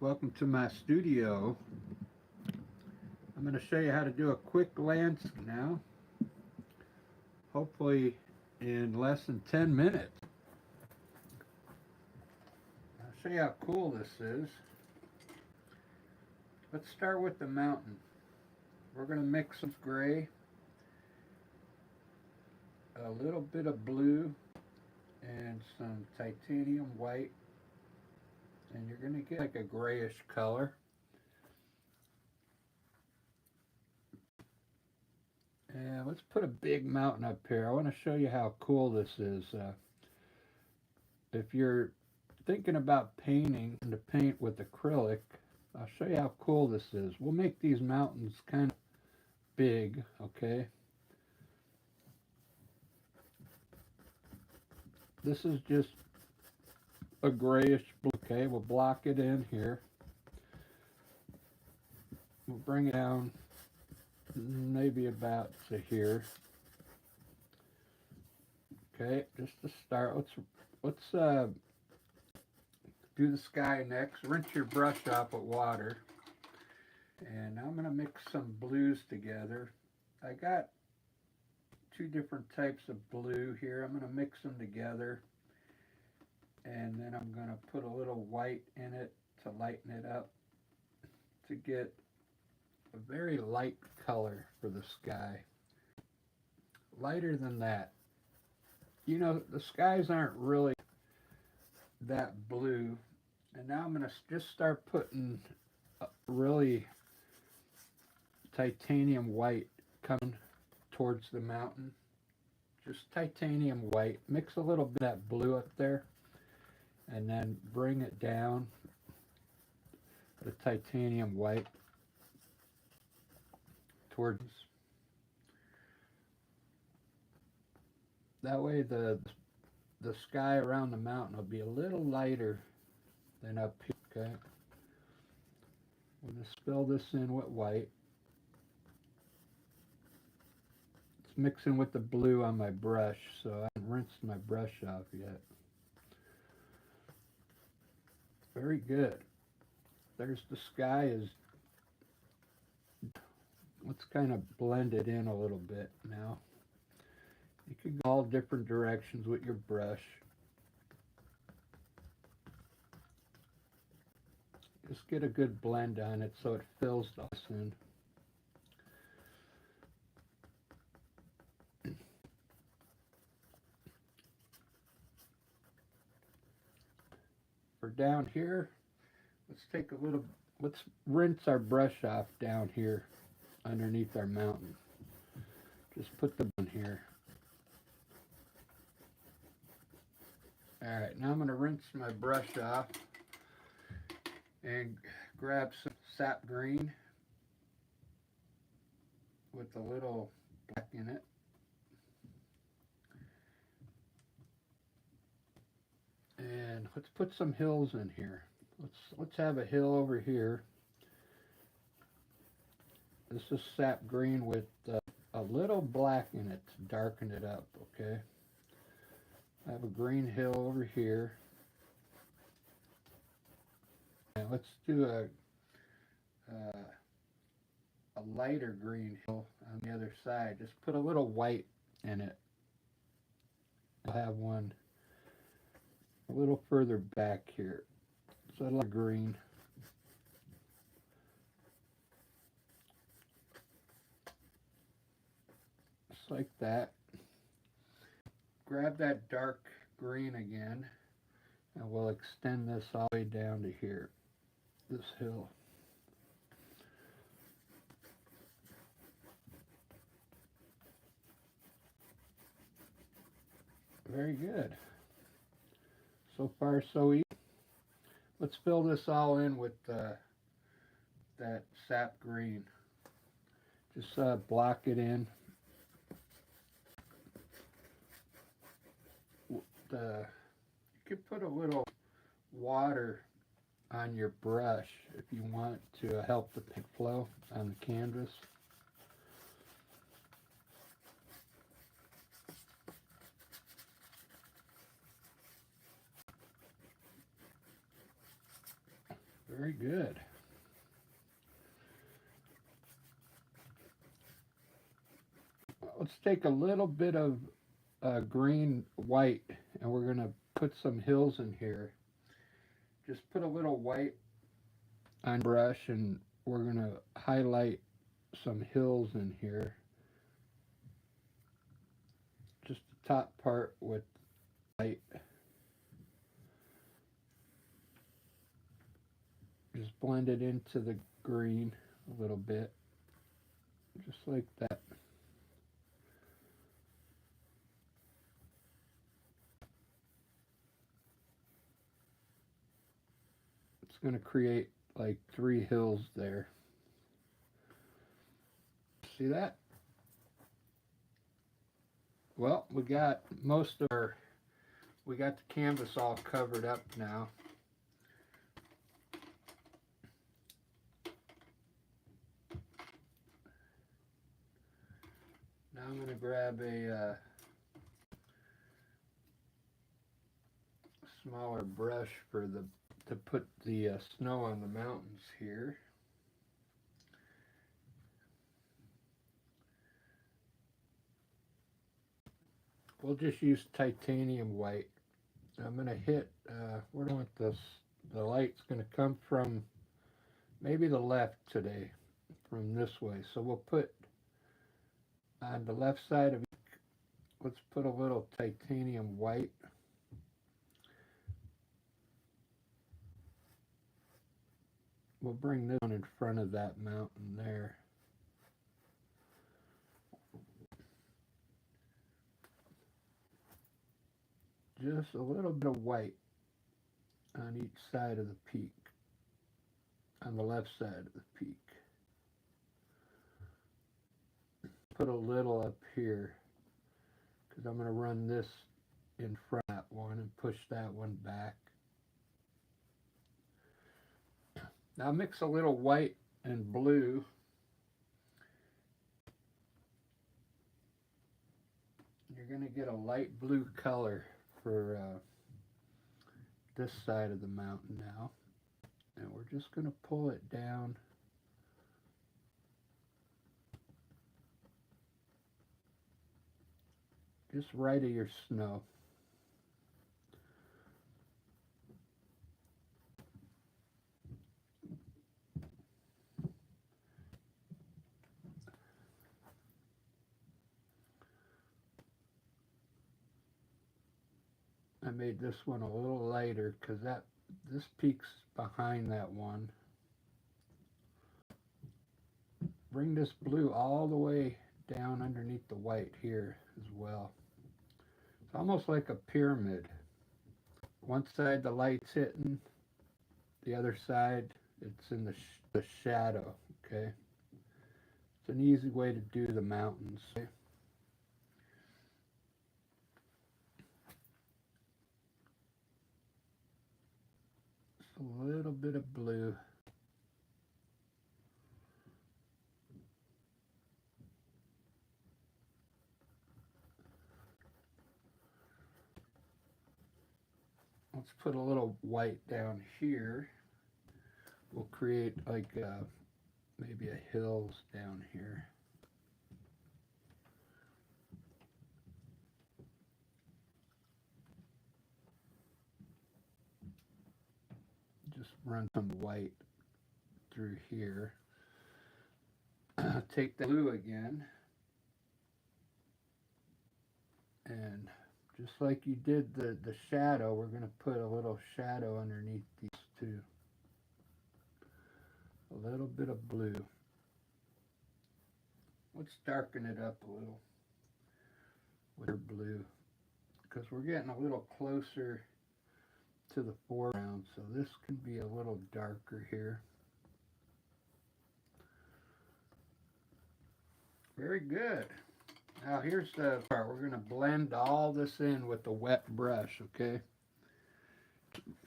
Welcome to my studio. I'm going to show you how to do a quick landscape now, hopefully in less than 10 minutes. I'll show you how cool this is. Let's start with the mountain. We're going to mix some gray, a little bit of blue, and some titanium white, and you're going to get like a grayish color. And let's put a big mountain up here. I want to show you how cool this is. If you're thinking about painting and to paint with acrylic, I'll show you how cool this is. We'll make these mountains kind of big, okay? This is just a grayish blue, okay? We'll block it in here. We'll bring it down maybe about to here. Okay, just to start, let's do the sky next. Rinse your brush off with water. And now I'm going to mix some blues together. I got two different types of blue here. I'm going to mix them together. And then I'm going to put a little white in it to lighten it up to get a very light color for the sky. Lighter than that. You know, the skies aren't really that blue. And now I'm going to just start putting really titanium white coming towards the mountain. Just titanium white. Mix a little bit of that blue up there. And then bring it down, the titanium white towards. That way the sky around the mountain will be a little lighter than up here, okay? I'm going to fill this in with white. It's mixing with the blue on my brush, so I haven't rinsed my brush off yet. Very good. There's the sky. Let's kind of blend it in a little bit now. You can go all different directions with your brush. Just get a good blend on it so it fills the in. For down here, let's rinse our brush off down here underneath our mountain. Just put them in here. Alright, now I'm going to rinse my brush off and grab some sap green with a little black in it. And let's put some hills in here. Let's have a hill over here. This is sap green with a little black in it to darken it up, okay? I have a green hill over here. And let's do a lighter green hill on the other side. Just put a little white in it. I'll have one a little further back here. So I like green. Just like that. Grab that dark green again, and we'll extend this all the way down to here, this hill. Very good. So far, so easy. Let's fill this all in with that sap green. Just block it in. You could put a little water on your brush if you want to help the paint flow on the canvas. Very good. Let's take a little bit of green white, and we're going to put some hills in here. Just put a little white on brush, and we're going to highlight some hills in here. Just the top part with white. Just blend it into the green a little bit, just like that. It's going to create like 3 hills there. See that? Well, we got we got the canvas all covered up now. Now I'm going to grab a smaller brush to put the snow on the mountains here. We'll just use titanium white. I'm going to hit, where do I want this? The light's going to come from maybe the left today, from this way. So we'll put on the left side of it, let's put a little titanium white. We'll bring this one in front of that mountain there. Just a little bit of white on each side of the peak, on the left side of the peak. Put a little up here, because I'm going to run this in front of that one and push that one back. Now mix a little white and blue. You're going to get a light blue color for this side of the mountain now. And we're just going to pull it down. Just right of your snow. I made this one a little lighter because this peak's behind that one. Bring this blue all the way down underneath the white here as well. It's almost like a pyramid. One side the light's hitting, the other side it's in the shadow, okay? It's an easy way to do the mountains. Okay? Just a little bit of blue. Let's put a little white down here. We'll create like maybe a hills down here. Just run some white through here. Take the blue again. And just like you did the shadow, we're going to put a little shadow underneath these two. A little bit of blue. Let's darken it up a little with our blue, because we're getting a little closer to the foreground, so this can be a little darker here. Very good. Now here's the part. We're going to blend all this in with the wet brush, okay?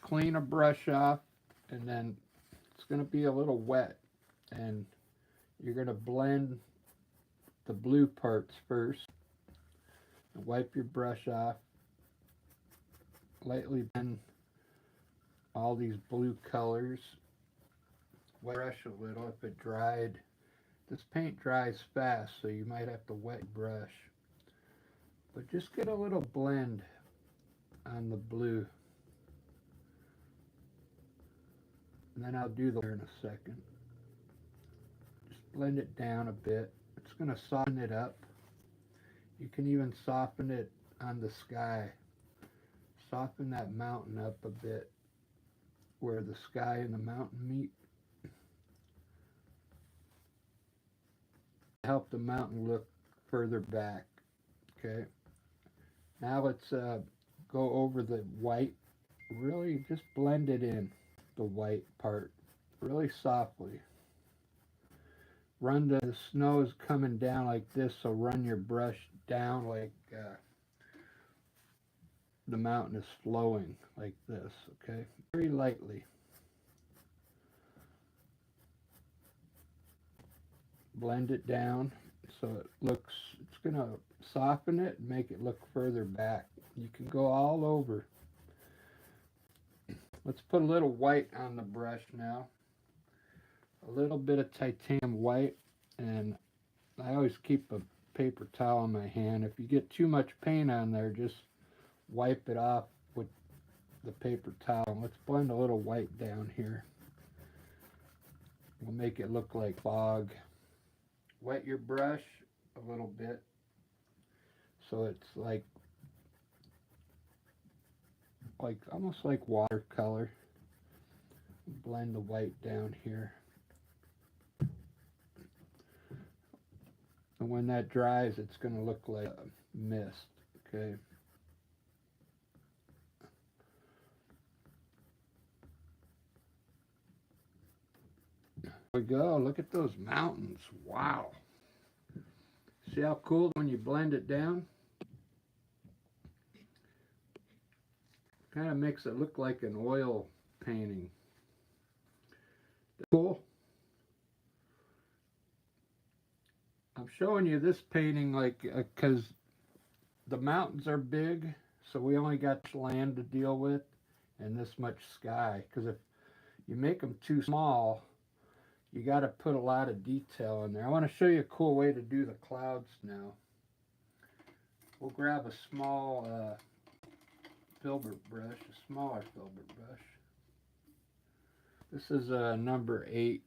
Clean a brush off, and then it's going to be a little wet, and you're going to blend the blue parts first. And wipe your brush off. Lightly blend all these blue colors wet brush a little if it dried. This paint dries fast, so you might have to wet your brush. But just get a little blend on the blue. And then I'll do the in a second. Just blend it down a bit. It's going to soften it up. You can even soften it on the sky. Soften that mountain up a bit where the sky and the mountain meet. Help the mountain look further back. Okay. Now let's go over the white. Really just blend it in, the white part, really softly. Run the snow is coming down like this, so run your brush down like the mountain is flowing like this, okay? Very lightly. Blend it down so it looks, it's going to soften it and make it look further back. You can go all over. Let's put a little white on the brush now. A little bit of titanium white, and I always keep a paper towel in my hand. If you get too much paint on there, just wipe it off with the paper towel. Let's blend a little white down here. We'll make it look like fog. Wet your brush a little bit so it's like almost like watercolor. Blend the white down here. And when that dries, it's going to look like a mist, okay? There we go. Look at those mountains. Wow. See how cool when you blend it down? Kind of makes it look like an oil painting. Cool. I'm showing you this painting like because the mountains are big, so we only got land to deal with and this much sky. Because if you make them too small, you got to put a lot of detail in there. I want to show you a cool way to do the clouds now. We'll grab a small filbert brush, a smaller filbert brush. This is a number 8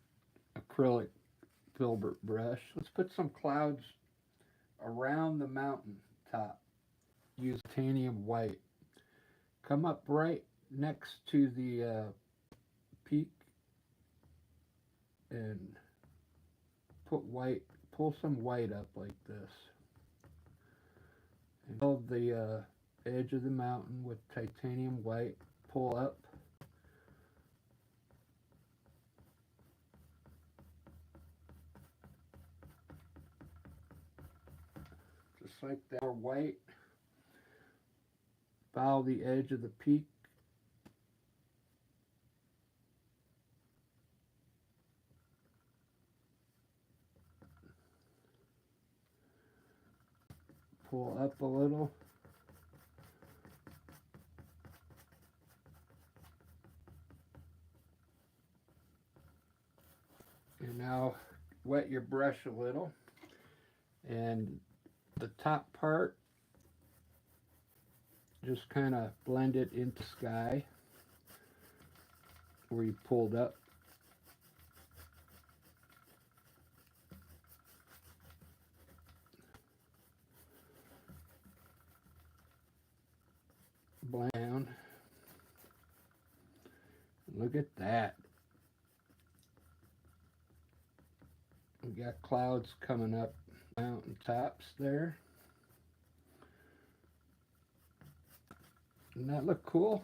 acrylic filbert brush. Let's put some clouds around the mountain top. Use titanium white. Come up right next to the peak and put white, pull some white up like this. And hold the edge of the mountain with titanium white. Pull up. Just like that. More white. Follow the edge of the peak. Pull up a little. And now wet your brush a little. And the top part, just kind of blend it into sky where you pulled up. Blend down. Look at that. We got clouds coming up mountain tops there. Doesn't that look cool?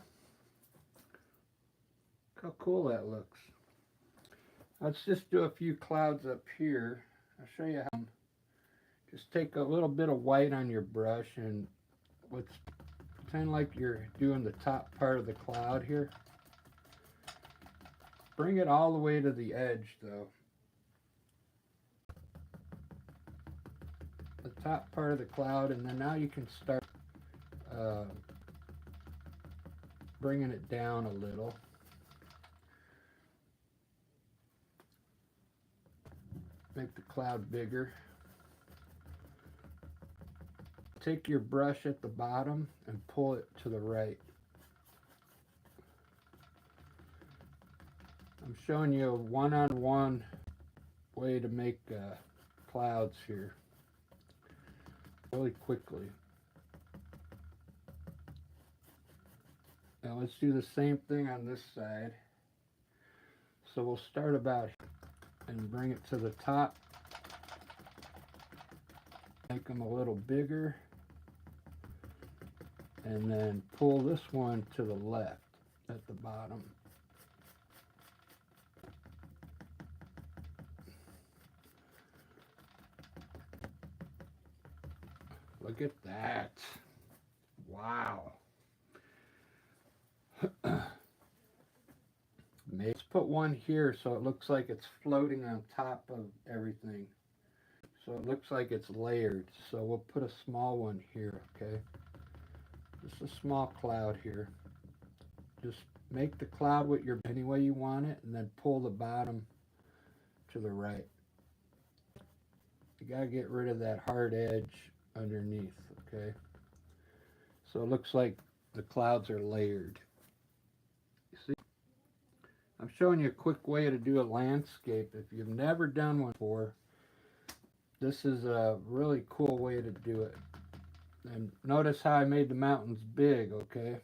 Look how cool that looks. Let's just do a few clouds up here. I'll show you how. Just take a little bit of white on your brush and let's pretend like you're doing the top part of the cloud here. Bring it all the way to the edge though. The top part of the cloud, and then now you can start bringing it down a little. make the cloud bigger. Take your brush at the bottom and pull it to the right. I'm showing you a one-on-one way to make clouds here really quickly. Now let's do the same thing on this side. So we'll start about here and bring it to the top. Make them a little bigger. And then pull this one to the left at the bottom. Look at that. Wow. Let's put one here so it looks like it's floating on top of everything. So it looks like it's layered. So we'll put a small one here, okay? Just a small cloud here. Just make the cloud with your any way you want it, and then pull the bottom to the right. You gotta get rid of that hard edge underneath, okay? So it looks like the clouds are layered. You see? I'm showing you a quick way to do a landscape. If you've never done one before, this is a really cool way to do it. And notice how I made the mountains big, okay?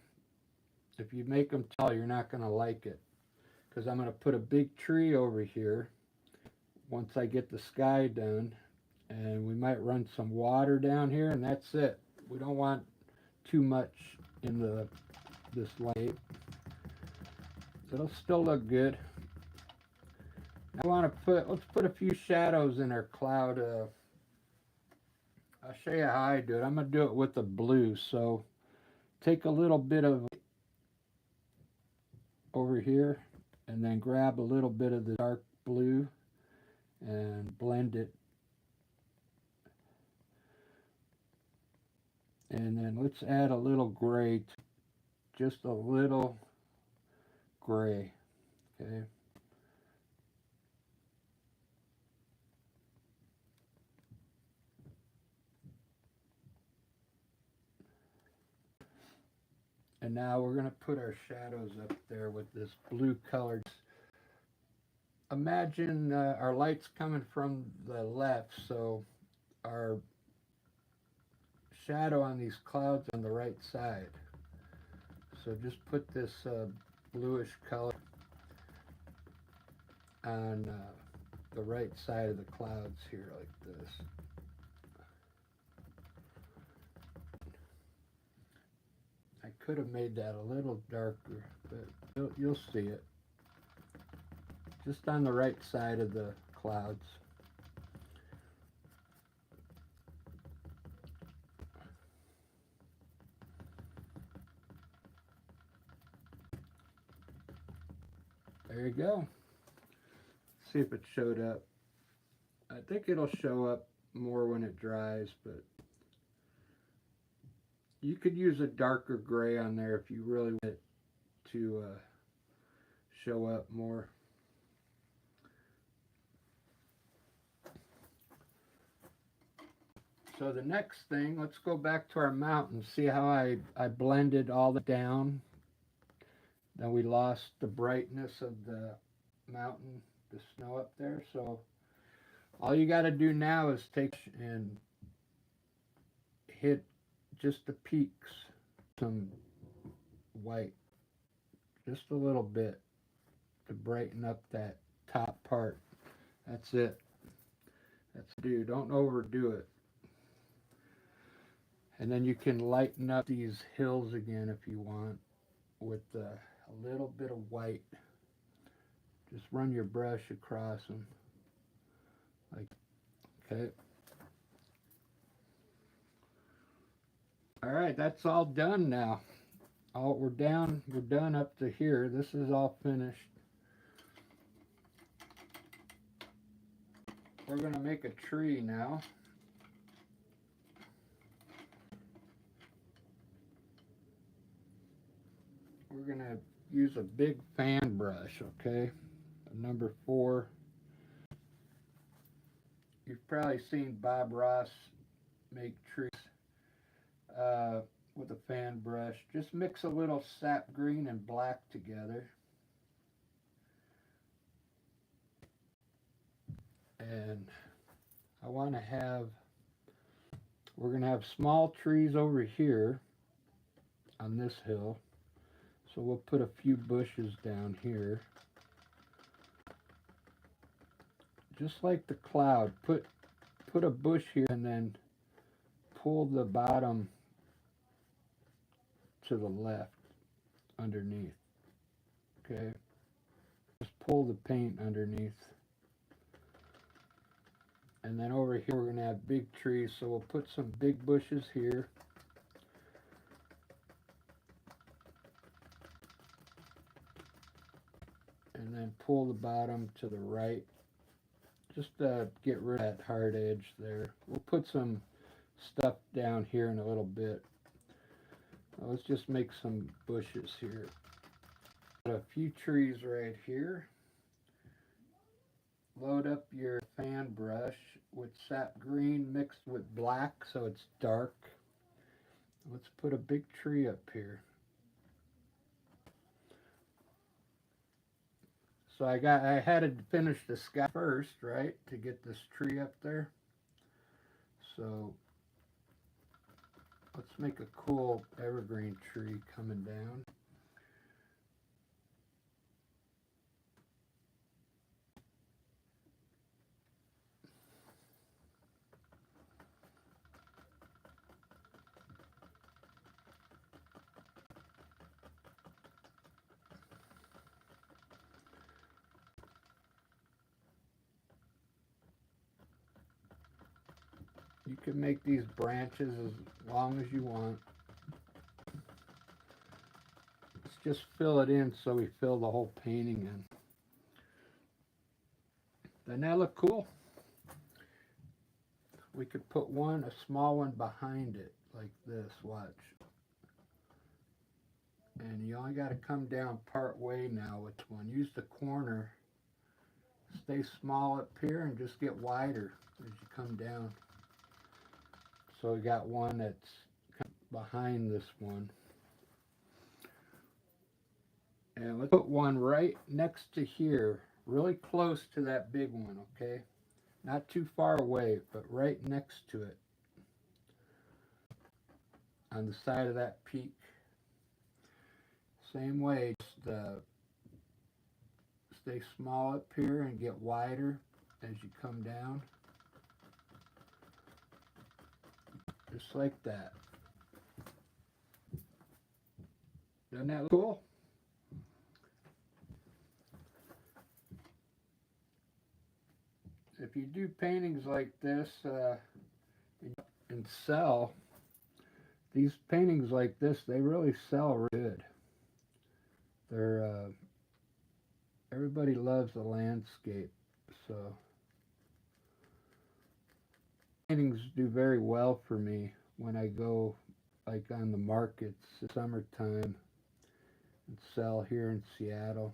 If you make them tall, you're not going to like it. Because I'm going to put a big tree over here once I get the sky done. And we might run some water down here, and that's it. We don't want too much in this light. It'll still look good. I want to let's put a few shadows in our cloud. I'll show you how I do it. I'm going to do it with the blue. So take a little bit of over here and then grab a little bit of the dark blue and blend it. And then let's add a little gray, just a little gray, okay? And now we're going to put our shadows up there with this blue color. Imagine our light's coming from the left, so our shadow on these clouds on the right side. So just put this bluish color on the right side of the clouds here like this. I could have made that a little darker, but you'll see it. Just on the right side of the clouds. There you go. See if it showed up. I think it'll show up more when it dries, but you could use a darker gray on there if you really want it to show up more. So the next thing, let's go back to our mountain. See how I blended all that down? Then we lost the brightness of the mountain, the snow up there. So all you got to do now is take and hit just the peaks, some white, just a little bit to brighten up that top part. That's it. That's do. Don't overdo it. And then you can lighten up these hills again if you want with a little bit of white. Just run your brush across them. Like, okay. All right, that's all done now. We're done up to here. This is all finished. We're going to make a tree now. We're going to use a big fan brush, okay? A number 4. You've probably seen Bob Ross make trees with a fan brush. Just mix a little sap green and black together. And I want to have, we're going to have small trees over here on this hill. So we'll put a few bushes down here. Just like the cloud, put a bush here and then pull the bottom to the left underneath. Okay, just pull the paint underneath. And then over here we're going to have big trees, so we'll put some big bushes here. And then pull the bottom to the right. Just get rid of that hard edge there. We'll put some stuff down here in a little bit. Let's just make some bushes here. Got a few trees right here. Load up your fan brush with sap green mixed with black so it's dark. Let's put a big tree up here. So I had to finish the sky first, right, to get this tree up there. So let's make a cool evergreen tree coming down. You can make these branches as long as you want. Let's just fill it in so we fill the whole painting in. Doesn't that look cool? We could put a small one behind it like this, watch. And you only got to come down part way now with one. Use the corner. Stay small up here and just get wider as you come down. So we got one that's behind this one. And let's put one right next to here, really close to that big one, okay? Not too far away, but right next to it. On the side of that peak. Same way, just stay small up here and get wider as you come down. Just like that. Doesn't that look cool? If you do paintings like this and sell, these paintings like this, they really sell really good. They're everybody loves the landscape, so paintings do very well for me when I go like on the markets in summertime and sell here in Seattle.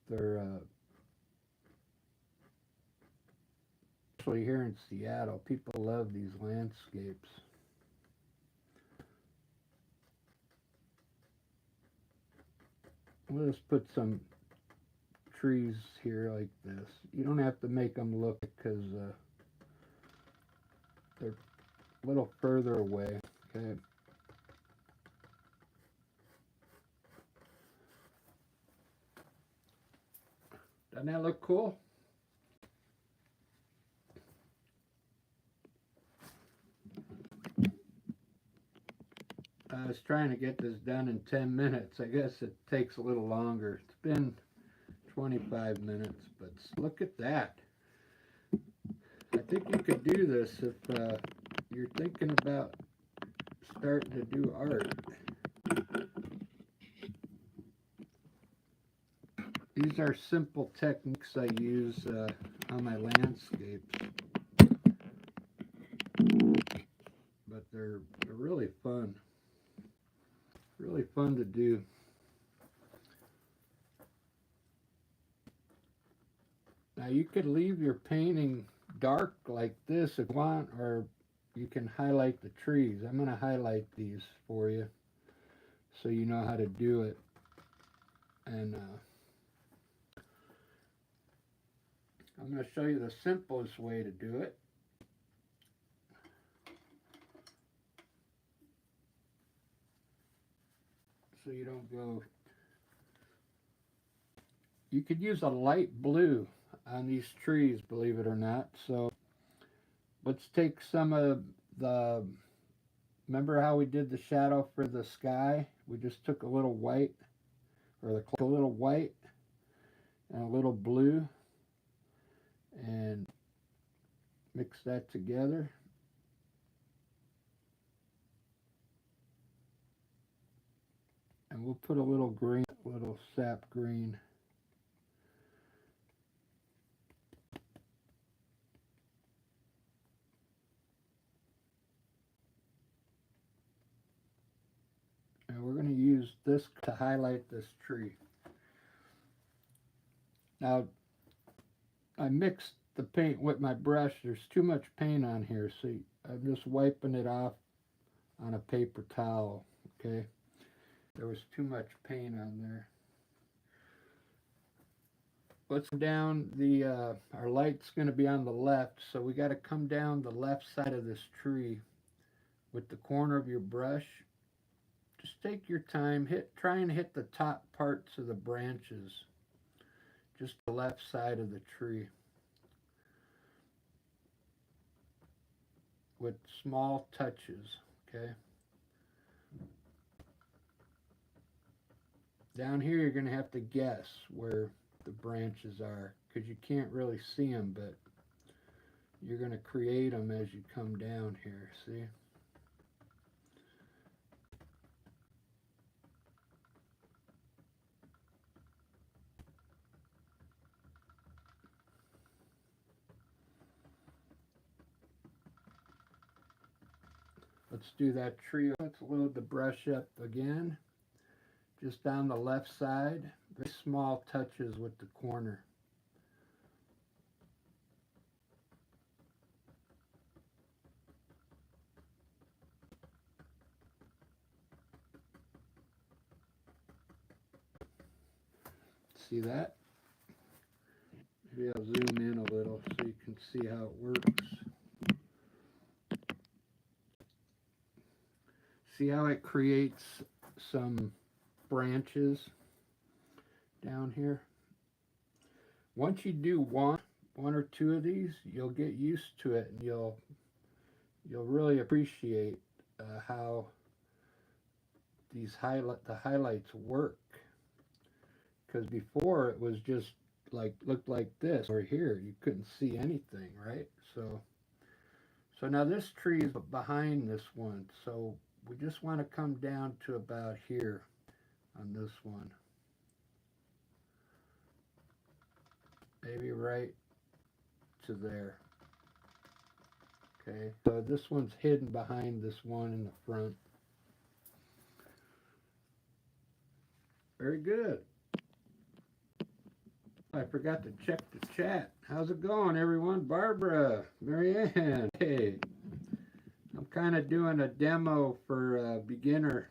They're especially here in Seattle, people love these landscapes. We'll just put some trees here like this. You don't have to make them look because they're a little further away. Okay. Doesn't that look cool? I was trying to get this done in 10 minutes. I guess it takes a little longer. It's been 25 minutes, but look at that. I think you could do this if you're thinking about starting to do art. These are simple techniques I use on my landscapes, but they're really fun. Really fun to do. Now you could leave your painting dark like this if you want, or you can highlight the trees. I'm going to highlight these for you so you know how to do it. And I'm going to show you the simplest way to do it. So you don't go. You could use a light blue on these trees, believe it or not. So let's take some of the, remember how we did the shadow for the sky? We just took a little white, or a little white and a little blue, and mix that together. And we'll put a little green, little sap green. And we're going to use this to highlight this tree. Now, I mixed the paint with my brush. There's too much paint on here, so I'm just wiping it off on a paper towel, okay? There was too much paint on there. Let's go down the, our light's going to be on the left, so we got to come down the left side of this tree with the corner of your brush. Just take your time, try and hit the top parts of the branches, just the left side of the tree, with small touches, okay? Down here you're going to have to guess where the branches are, because you can't really see them, but you're going to create them as you come down here, see? Let's do that tree. Let's load the brush up again. Just down the left side, very small touches with the corner. See that? Maybe I'll zoom in a little so you can see how it works. See how it creates some branches down here? Once you do one or two of these, you'll get used to it, and you'll really appreciate how these the highlights work. Because before it was just like, looked like this, or here you couldn't see anything, right? So now this tree is behind this one, so we just want to come down to about here on this one. Maybe right to there. Okay, so this one's hidden behind this one in the front. Very good. I forgot to check the chat. How's it going, everyone? Barbara, Marianne, hey. I'm kind of doing a demo for a beginner,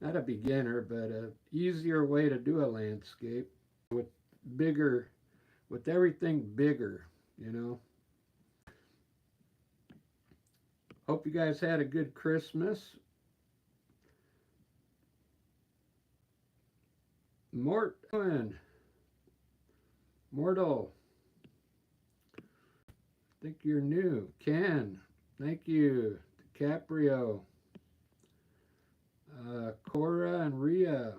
not a beginner, but a easier way to do a landscape with bigger, with everything bigger, you know. Hope you guys had a good Christmas. Mortal, I think you're new. Ken, thank you. DiCaprio, Cora and Rhea,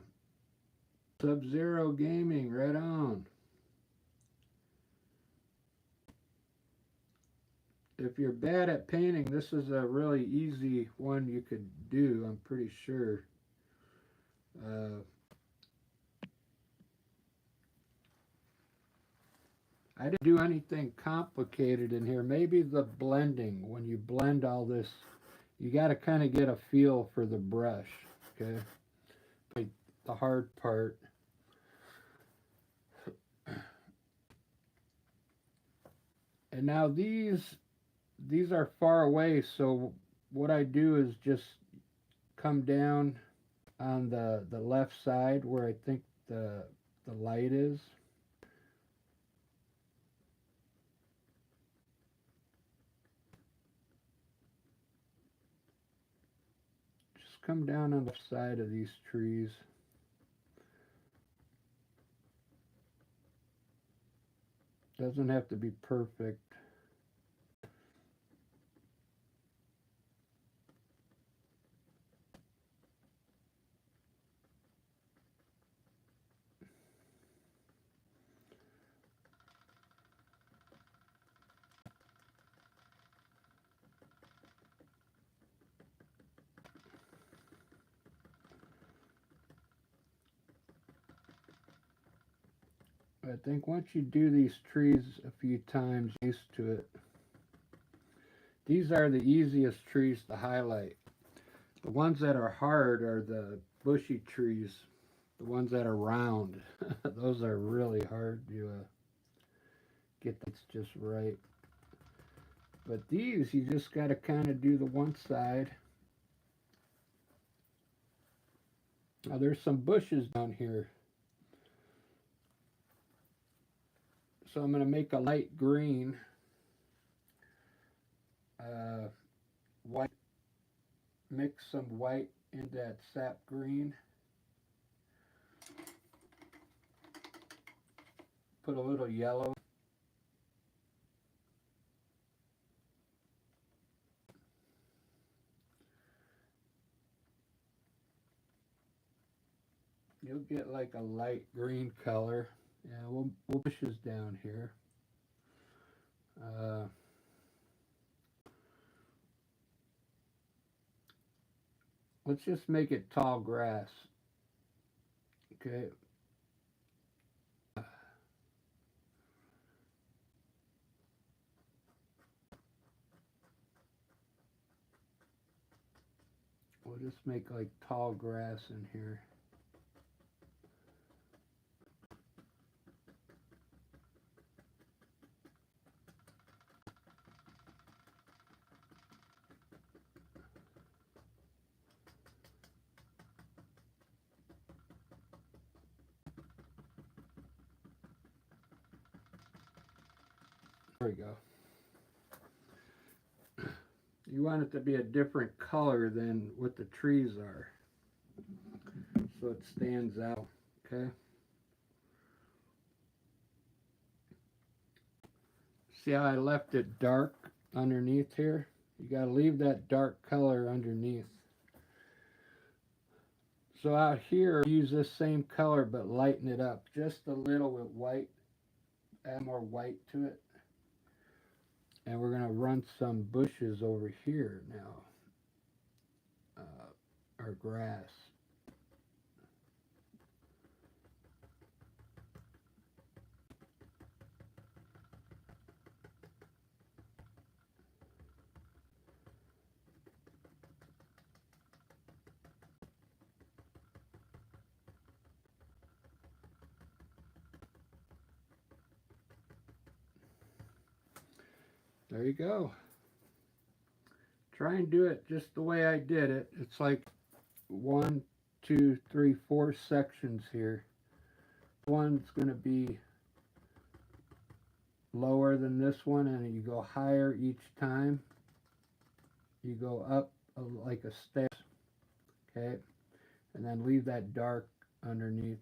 Sub-Zero Gaming, right on. If you're bad at painting, this is a really easy one you could do, I'm pretty sure. I didn't do anything complicated in here. Maybe the blending, when you blend all this, you got to kind of get a feel for the brush, okay? Like the hard part. And now these are far away, so what I do is just come down on the left side where I think the light is. Just come down on the side of these trees. Doesn't have to be perfect. I think once you do these trees a few times, you're used to it. These are the easiest trees to highlight. The ones that are hard are the bushy trees. The ones that are round, those are really hard to get this just right. But these, you just got to kind of do the one side. Now there's some bushes down here. So I'm going to make a light green, white, mix some white in that sap green. Put a little yellow. You'll get like a light green color. Yeah, we'll bushes down here. Let's just make it tall grass. Okay. We'll just make like tall grass in here. There we go. You want it to be a different color than what the trees are, so it stands out, okay? See how I left it dark underneath here? You got to leave that dark color underneath. So out here, use this same color but lighten it up just a little with white. Add more white to it. And we're going to run some bushes over here now. Or grass. There you go. Try and do it just the way I did it. It's like 1, 2, 3, 4 sections here. One's going to be lower than this one, and you go higher each time. You go up like a step, okay? And then leave that dark underneath.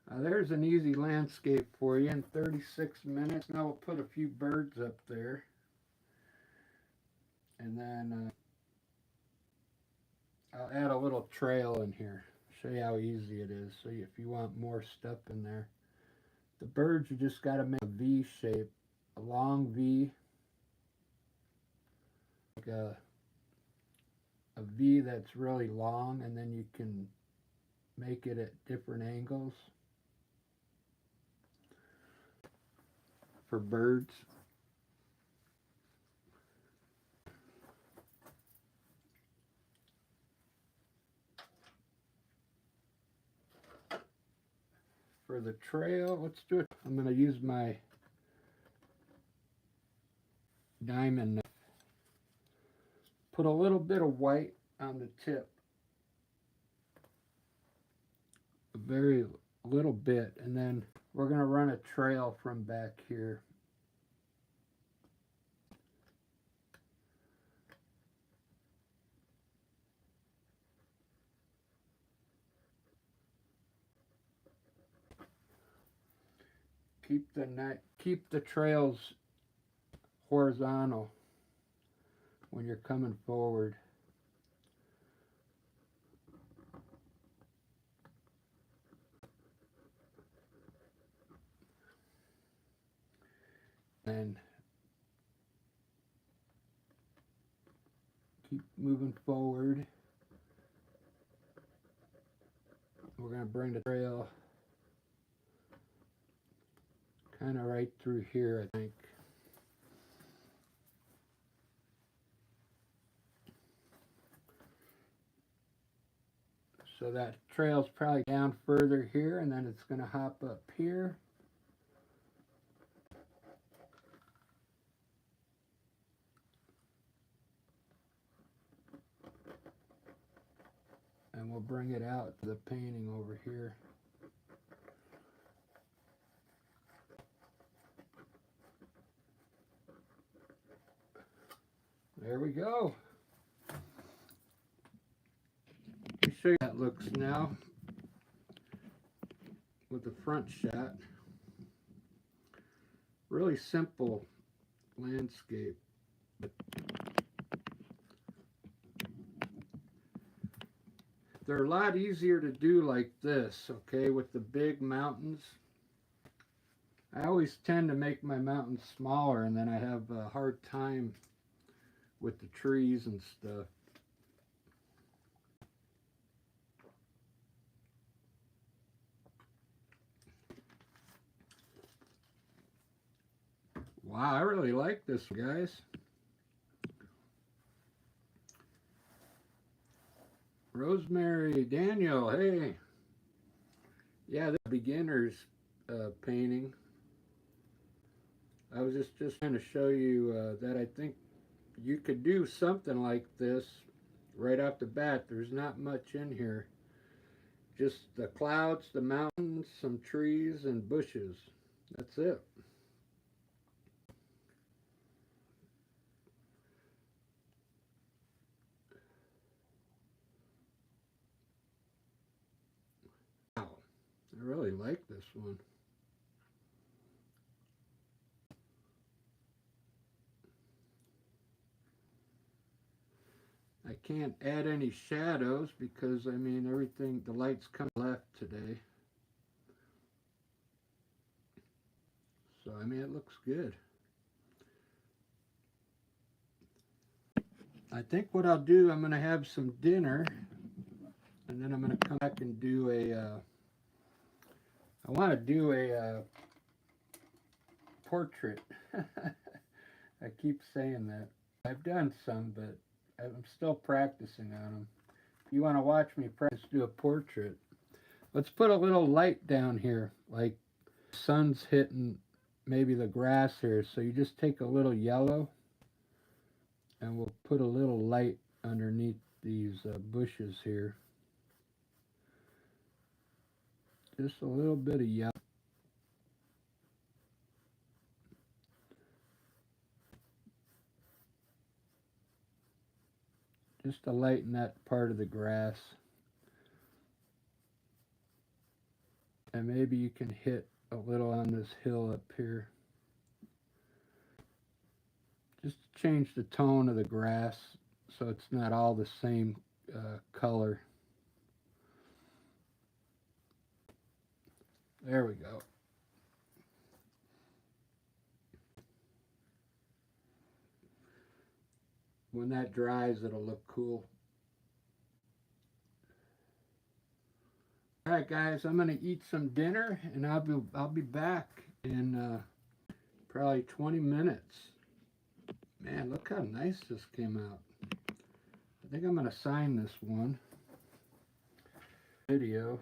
Now there's an easy landscape for you in 36 minutes. Now we'll put a few birds up there. And then I'll add a little trail in here. Show you how easy it is. So if you want more stuff in there. The birds, you just got to make a V shape. A long V. Like a V that's really long, and then you can make it at different angles for birds. for the trail, let's do it. I'm going to use my diamond knife. Put a little bit of white on the tip. A very little bit. And then we're going to run a trail from back here. Keep the trails horizontal when you're coming forward. And keep moving forward. We're going to bring the trail kind of right through here, I think. So that trail's probably down further here, and then it's going to hop up here. And we'll bring it out to the painting over here. There we go. Let me show you how that looks now with the front shot. Really simple landscape. They're a lot easier to do like this, okay, with the big mountains. I always tend to make my mountains smaller, and then I have a hard time with the trees and stuff. Wow, I really like this, guys. Rosemary, Daniel, hey. Yeah, the beginner's painting. I was just trying to show you that I think you could do something like this right off the bat. There's not much in here. Just the clouds, the mountains, some trees, and bushes. That's it. Wow, I really like this one. I can't add any shadows because, I mean, everything, the light's come left today. So, I mean, it looks good. I think what I'll do, I'm going to have some dinner, and then I'm going to come back and do I want to do a portrait. I keep saying that. I've done some, but I'm still practicing on them. If you want to watch me practice, do a portrait. Let's put a little light down here, like sun's hitting maybe the grass here. So you just take a little yellow, and we'll put a little light underneath these bushes here. Just a little bit of yellow. Just to lighten that part of the grass. And maybe you can hit a little on this hill up here. Just to change the tone of the grass so it's not all the same color. There we go. When that dries, it'll look cool. All right, guys, I'm gonna eat some dinner, and I'll be back in probably 20 minutes. Man, look how nice this came out. I think I'm gonna sign this one video.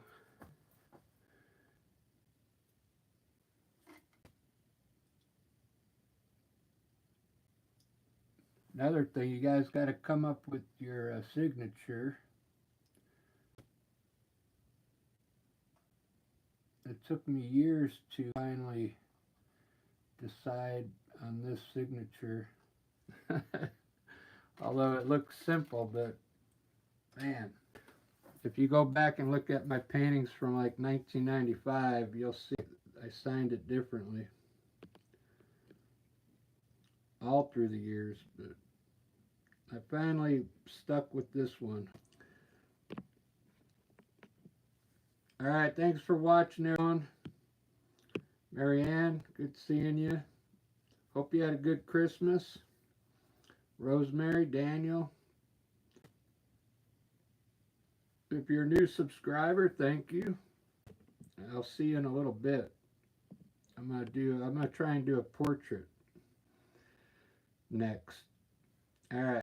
Another thing, you guys got to come up with your signature. It took me years to finally decide on this signature. Although it looks simple, but man, if you go back and look at my paintings from like 1995, you'll see I signed it differently all through the years, but I finally stuck with this one. Alright, thanks for watching, everyone. Marianne, good seeing you. Hope you had a good Christmas. Rosemary, Daniel. If you're a new subscriber, thank you. I'll see you in a little bit. I'm gonna try and do a portrait next. Alright.